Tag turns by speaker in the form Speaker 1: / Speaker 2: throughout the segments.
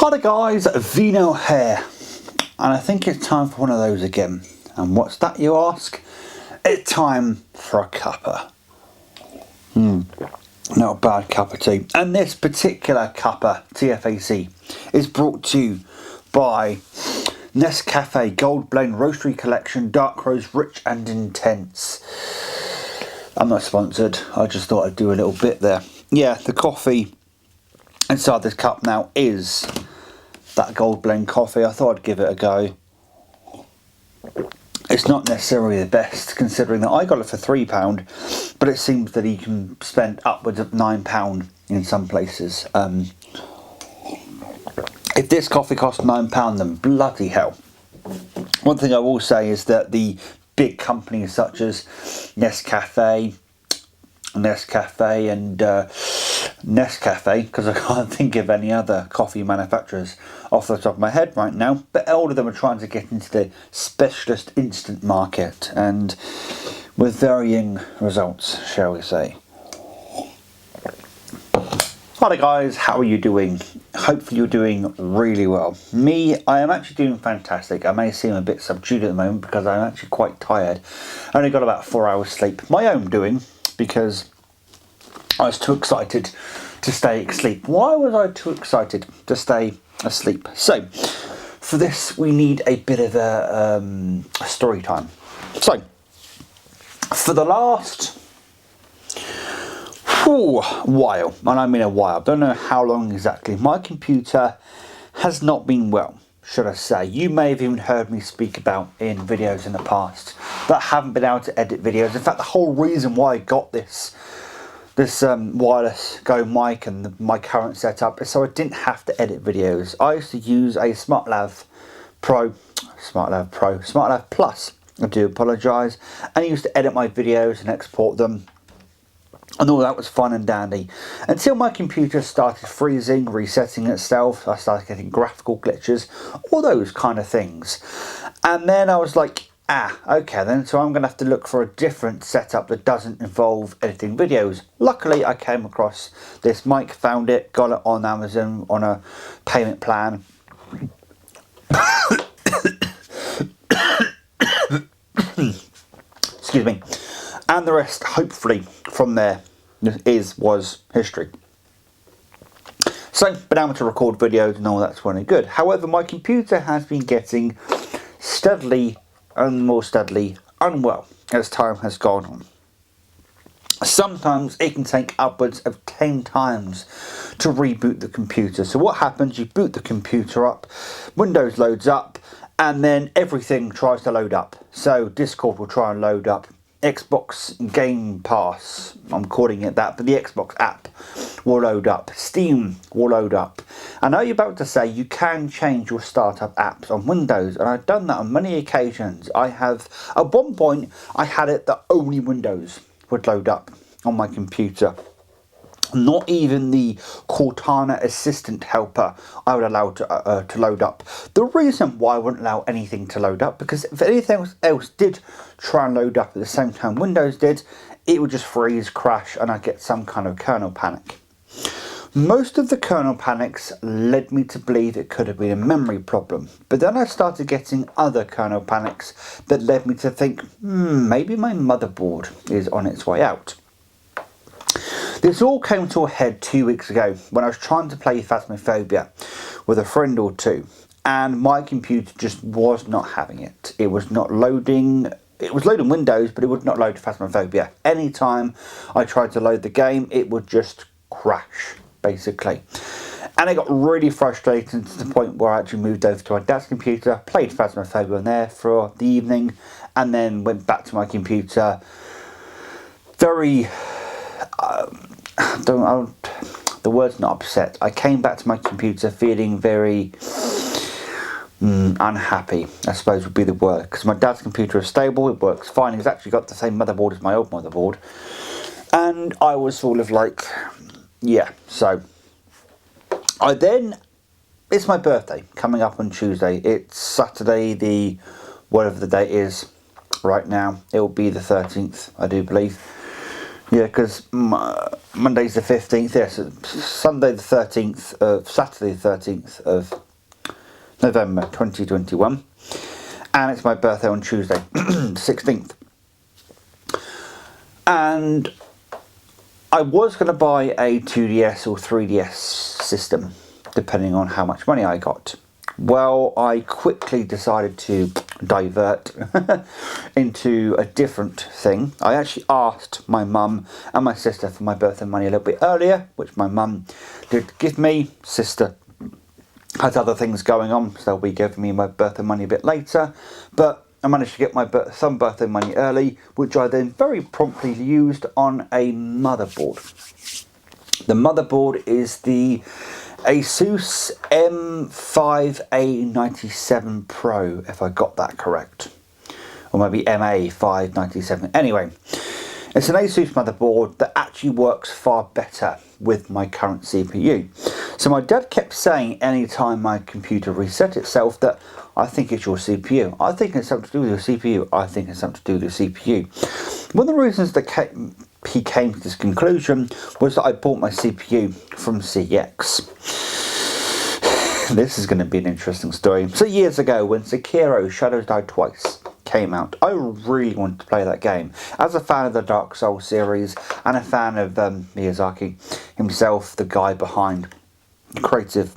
Speaker 1: Hi guys, Vino here, and I think it's time for one of those again. And what's that, you ask? It's time for a cuppa. Not a bad cup of tea. And this particular cuppa, TFAC, is brought to you by Nescafe Gold Blend Roastery Collection Dark Roast Rich and Intense. I'm not sponsored, I just thought I'd do a little bit there. Yeah, the coffee inside this cup now is that gold blend coffee. I thought I'd give it a go. It's not necessarily the best, considering that I got it for £3, but it seems that you can spend upwards of £9 in some places. If this coffee costs £9, then bloody hell. One thing I will say is that the big companies such as Nescafe and Nescafe, because I can't think of any other coffee manufacturers off the top of my head right now, but all of them are trying to get into the specialist instant market, and with varying results, shall we say. Hi guys, how are you doing? Hopefully you're doing really well. Me, I am actually doing fantastic. I may seem a bit subdued at the moment because I'm actually quite tired. I only got about 4 hours sleep. My own doing, because I was too excited to stay asleep. Why was I too excited to stay asleep? So, for this we need a bit of a story time. So, for the last while, and I mean a while, don't know how long exactly, my computer has not been well, should I say. You may have even heard me speak about in videos in the past that I haven't been able to edit videos. In fact, the whole reason why I got this wireless Go mic and my current setup is so I didn't have to edit videos. I used to use a SmartLav Plus, I do apologise, and I used to edit my videos and export them, and all that was fun and dandy, until my computer started freezing, resetting itself. I started getting graphical glitches, all those kind of things, and then I was like, okay then, so I'm going to have to look for a different setup that doesn't involve editing videos. Luckily I came across this mic, found it, got it on Amazon on a payment plan. Excuse me. And the rest, hopefully, from there was history. So, been able to record videos and all that's running good. However, my computer has been getting steadily and more steadily unwell as time has gone on. Sometimes it can take upwards of 10 times to reboot the computer. So what happens, you boot the computer up, Windows loads up, and then everything tries to load up. So Discord will try and load up, Xbox Game Pass, I'm calling it that, but the Xbox app will load up, Steam will load up. I know you're about to say you can change your startup apps on Windows, and I've done that on many occasions. I have, at one point, I had it that only Windows would load up on my computer. Not even the Cortana Assistant Helper I would allow to load up. The reason why I wouldn't allow anything to load up, because if anything else did try and load up at the same time Windows did, it would just freeze, crash, and I'd get some kind of kernel panic. Most of the kernel panics led me to believe it could have been a memory problem, but then I started getting other kernel panics that led me to think, maybe my motherboard is on its way out. This all came to a head 2 weeks ago when I was trying to play Phasmophobia with a friend or two, and my computer just was not having it. It was not loading. It was loading Windows, but it would not load Phasmophobia. Anytime I tried to load the game, it would just crash, basically. And I got really frustrated to the point where I actually moved over to my dad's computer, played Phasmophobia on there for the evening, and then went back to my computer very... the word's not upset. I came back to my computer feeling very unhappy, I suppose would be the word, because my dad's computer is stable, it works fine. He's actually got the same motherboard as my old motherboard, and I was sort of like, yeah. So it's my birthday coming up on Tuesday. It's Saturday, the whatever the date is right now. It will be the 13th, I do believe. Yeah, because Monday's the 15th, yes, Sunday the 13th of, Saturday the 13th of November 2021. And it's my birthday on Tuesday, 16th. And I was going to buy a 2DS or 3DS system, depending on how much money I got. Well, I quickly decided to divert into a different thing. I actually asked my mum and my sister for my birthday money a little bit earlier, which my mum did give me. Sister has other things going on, so they'll be giving me my birthday money a bit later. But I managed to get my some birthday money early, which I then very promptly used on a motherboard. The motherboard is the Asus M5A97 Pro, if I got that correct. Or maybe MA597. Anyway, it's an Asus motherboard that actually works far better with my current CPU. So my dad kept saying anytime my computer reset itself that I think it's your CPU. I think it's something to do with your CPU. I think it's something to do with your CPU. One of the reasons that he came to this conclusion was that I bought my CPU from CX. This is going to be an interesting story. So years ago when Sekiro Shadows Die Twice came out, I really wanted to play that game. As a fan of the Dark Souls series and a fan of Miyazaki himself, the guy behind, the creative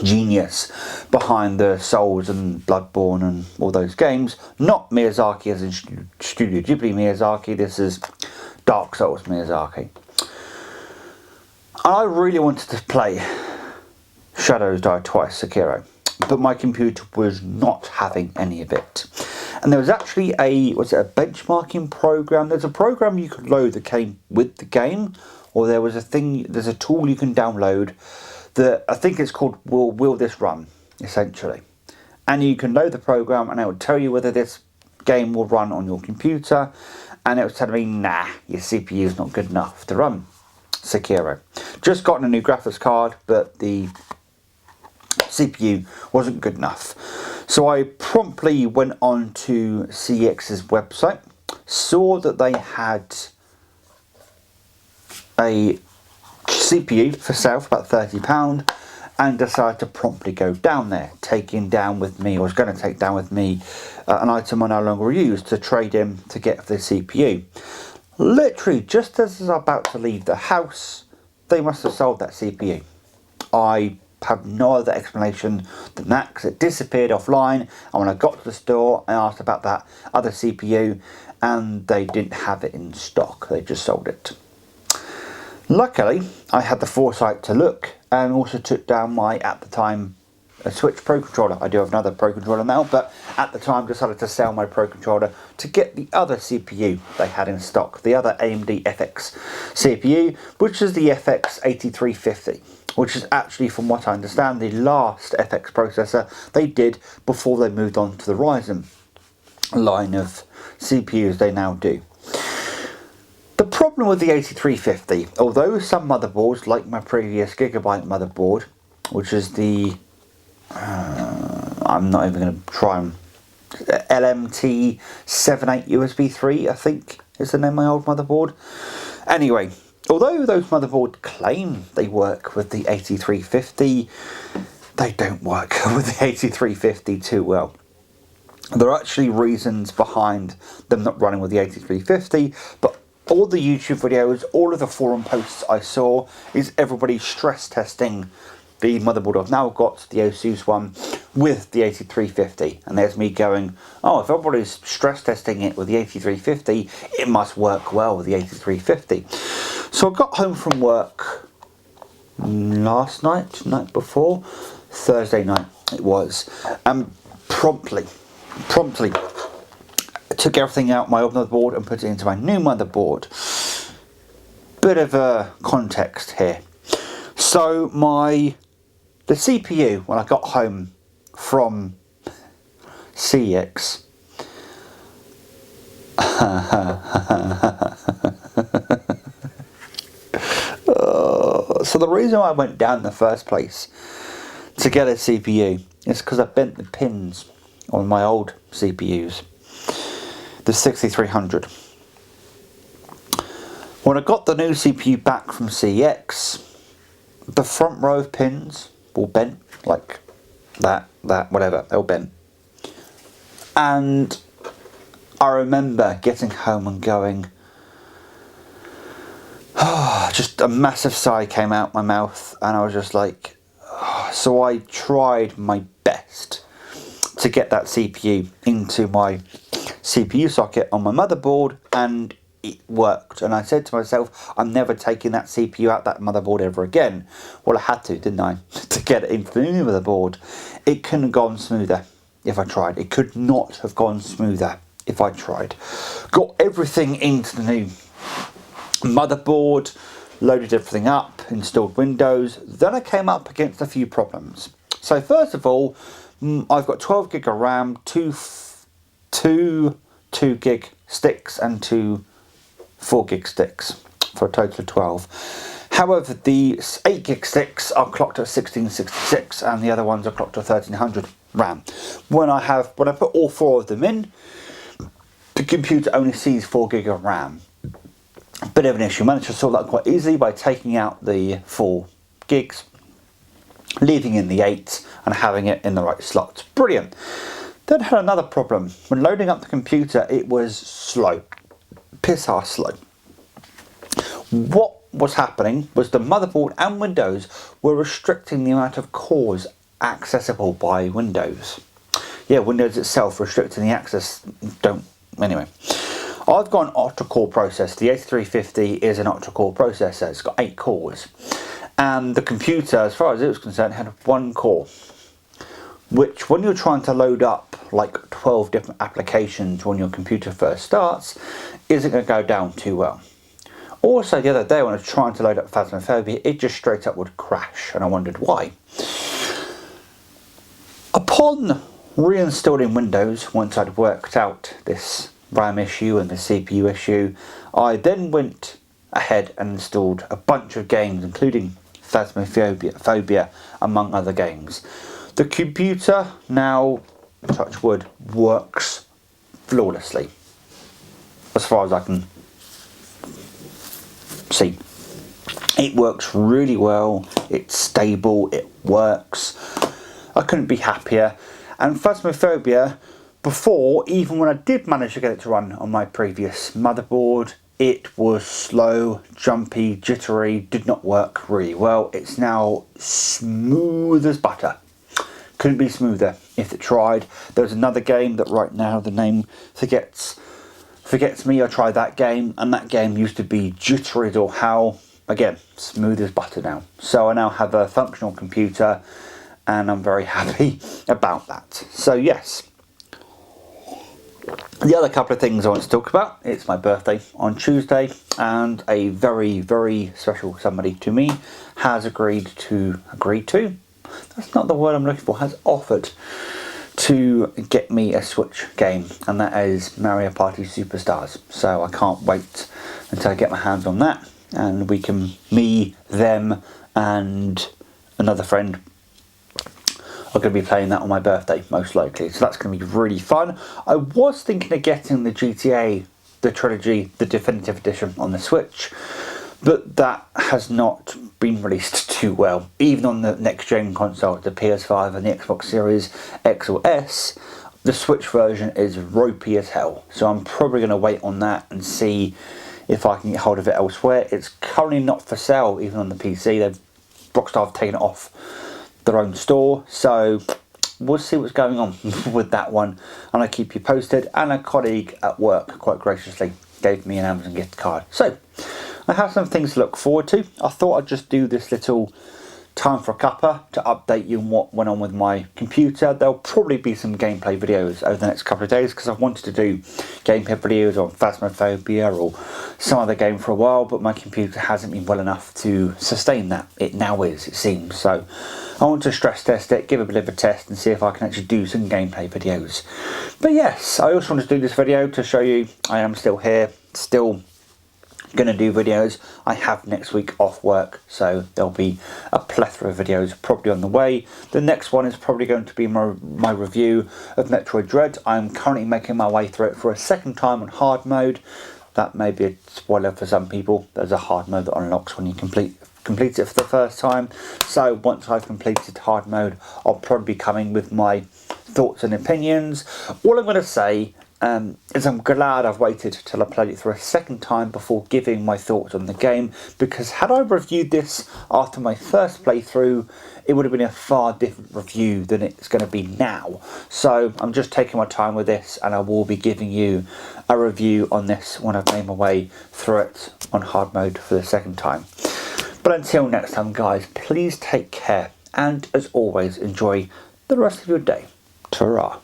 Speaker 1: genius behind the Souls and Bloodborne and all those games. Not Miyazaki as in Studio Ghibli Miyazaki, this is Dark Souls Miyazaki. I really wanted to play Shadows Die Twice Sekiro, but my computer was not having any of it. And there was actually a benchmarking program. There's a program you could load that came with the game, or there's a tool you can download that I think it's called Will This Run, essentially. And you can load the program and it will tell you whether this game will run on your computer, and it was telling me, nah, your CPU is not good enough to run Sekiro. Just gotten a new graphics card, but the CPU wasn't good enough. So I promptly went on to CX's website, saw that they had a CPU for sale for about £30, and decided to promptly go down there, taking down with me, or was going to take down with me, an item I no longer use to trade in to get the CPU. Literally, just as I was about to leave the house, they must have sold that CPU. I have no other explanation than that, because it disappeared offline, and when I got to the store I asked about that other CPU and they didn't have it in stock, they just sold it. Luckily I had the foresight to look and also took down my, at the time, a Switch Pro Controller. I do have another Pro Controller now, but at the time decided to sell my Pro Controller to get the other CPU they had in stock, the other AMD FX CPU, which is the FX 8350. Which is actually, from what I understand, the last FX processor they did before they moved on to the Ryzen line of CPUs they now do. The problem with the 8350, although some motherboards, like my previous Gigabyte motherboard, which is the, I'm not even going to try and, LMT78 USB 3, I think is the name of my old motherboard. Anyway, although those motherboards claim they work with the 8350, they don't work with the 8350 too well. There are actually reasons behind them not running with the 8350, but all the YouTube videos, all of the forum posts I saw is everybody stress testing the motherboard I've now got, the Asus one, with the 8350. And there's me going, oh, if everybody's stress testing it with the 8350, it must work well with the 8350. So I got home from work last night, night before, Thursday night it was, and promptly took everything out my old motherboard and put it into my new motherboard. Bit of a context here. So the CPU, when I got home from CX, so the reason I went down in the first place to get a CPU is because I bent the pins on my old CPUs, the 6300. When I got the new CPU back from CX, the front row of pins all bent, like that, whatever, they all bent. And I remember getting home and going, oh, just a massive sigh came out my mouth, and I was just like, oh. So I tried my best to get that CPU into my CPU socket on my motherboard, and it worked. And I said to myself, I'm never taking that CPU out that motherboard ever again. Well, I had to, didn't I, to get it into the new motherboard. It couldn't have gone smoother if I tried. It could not have gone smoother if I tried. Got everything into the new motherboard, loaded everything up, installed Windows. Then I came up against a few problems. So first of all, I've got 12 gig of RAM, two 2 gig sticks and 2 4 gig sticks for a total of 12. However, the 8 gig sticks are clocked at 1666 and the other ones are clocked at 1300 RAM. When I put all 4 of them in, the computer only sees 4 gig of RAM. Bit of an issue. Managed to solve that quite easily by taking out the 4 gigs, leaving in the 8 and having it in the right slots. Brilliant. Then had another problem. When loading up the computer, it was slow. Piss arse slow. What was happening was the motherboard and Windows were restricting the amount of cores accessible by Windows. Yeah, Windows itself restricting the access. Anyway. I've got an octa-core processor. The 8350 is an octa-core processor. It's got 8 cores. And the computer, as far as it was concerned, had 1 core. Which, when you're trying to load up like 12 different applications when your computer first starts, isn't going to go down too well. Also, the other day when I was trying to load up Phasmophobia, it just straight up would crash, and I wondered why. Upon reinstalling Windows, once I'd worked out this RAM issue and the CPU issue, I then went ahead and installed a bunch of games, including Phasmophobia, among other games. The computer now, touch wood, works flawlessly, as far as I can see. It works really well, it's stable, it works. I couldn't be happier. And Phasmophobia, before, even when I did manage to get it to run on my previous motherboard, it was slow, jumpy, jittery, did not work really well. It's now smooth as butter. Couldn't be smoother if it tried. There's another game that right now the name forgets me. I tried that game, and that game used to be jittery as all hell. Again, smooth as butter now. So I now have a functional computer, and I'm very happy about that. So yes. The other couple of things I want to talk about, it's my birthday on Tuesday, and a very, very special somebody to me has agreed to, that's not the word I'm looking for, has offered to get me a Switch game, and that is Mario Party Superstars. So I can't wait until I get my hands on that, and we can, me, them, and another friend, are going to be playing that on my birthday, most likely. So that's going to be really fun. I was thinking of getting the GTA, the trilogy, the definitive edition on the Switch, but that has not been released too well. Even on the next gen console, the PS5 and the Xbox Series X or S, the Switch version is ropey as hell. So I'm probably going to wait on that and see if I can get hold of it elsewhere. It's currently not for sale, even on the PC. Rockstar have taken it off their own store, so we'll see what's going on with that one, and I'll keep you posted. And a colleague at work quite graciously gave me an Amazon gift card, so I have some things to look forward to. I thought I'd just do this little time for a cuppa to update you on what went on with my computer. There'll probably be some gameplay videos over the next couple of days, because I've wanted to do gameplay videos on Phasmophobia or some other game for a while, but my computer hasn't been well enough to sustain that. It now is, it seems. So I want to stress test it, give it a bit of a test, and see if I can actually do some gameplay videos. But yes, I also wanted to do this video to show you I am still here, still going to do videos. I have next week off work, so there'll be a plethora of videos probably on the way. The next one is probably going to be my review of Metroid Dread. I'm currently making my way through it for a second time on hard mode. that may be a spoiler for some people. There's a hard mode that unlocks when you complete it for the first time. So once I've completed hard mode, I'll probably be coming with my thoughts and opinions. All I'm going to say is I'm glad I've waited till I played it through a second time before giving my thoughts on the game, because had I reviewed this after my first playthrough, it would have been a far different review than it's going to be now. So I'm just taking my time with this, and I will be giving you a review on this when I've made my way through it on hard mode for the second time. But until next time, guys, please take care, and as always, enjoy the rest of your day. Ta-ra.